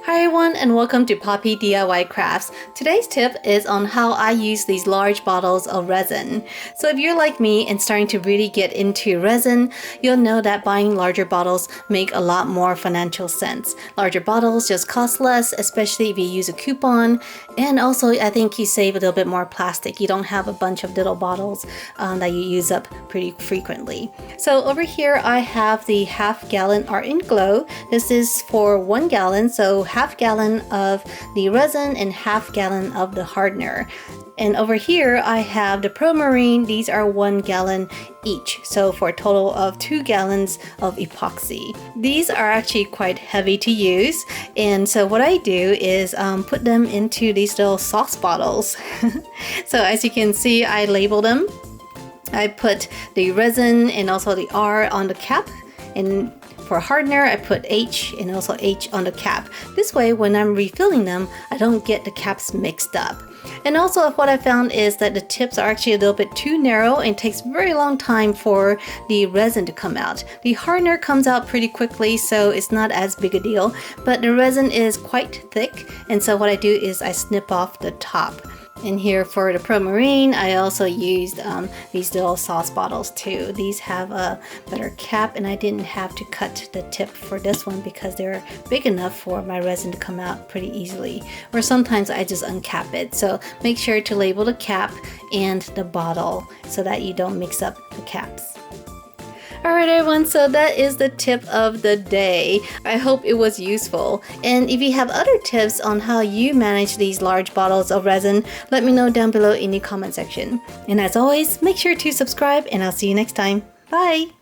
Hi everyone and welcome to Poppy DIY Crafts. Today's tip is on how I use these large bottles of resin. So if you're like me and starting to really get into resin, you'll know that buying larger bottles make a lot more financial sense. Larger bottles just cost less, especially if you use a coupon, and also I think you save a little bit more plastic. You don't have a bunch of little bottles that you use up pretty frequently. So over here I have the half-gallon Art and Glow. This is for 1 gallon, so half gallon of the resin and half gallon of the hardener. And over here I have the Pro Marine. These are 1 gallon each, so for a total of 2 gallons of epoxy. These are actually quite heavy to use, and so what I do is put them into these little sauce bottles. So as you can see, I label them. I put the resin and also the R on the cap, and for hardener, I put H and also H on the cap. This way, when I'm refilling them, I don't get the caps mixed up. And also what I found is that the tips are actually a little bit too narrow and it takes a very long time for the resin to come out. The hardener comes out pretty quickly, so it's not as big a deal, but the resin is quite thick, and so what I do is I snip off the top. And here for the Pro Marine, I also used these little sauce bottles too. These have a better cap, and I didn't have to cut the tip for this one because they're big enough for my resin to come out pretty easily. Or sometimes I just uncap it. So make sure to label the cap and the bottle so that you don't mix up the caps. Alright everyone, so that is the tip of the day. I hope it was useful. And if you have other tips on how you manage these large bottles of resin, let me know down below in the comment section. And as always, make sure to subscribe and I'll see you next time. Bye!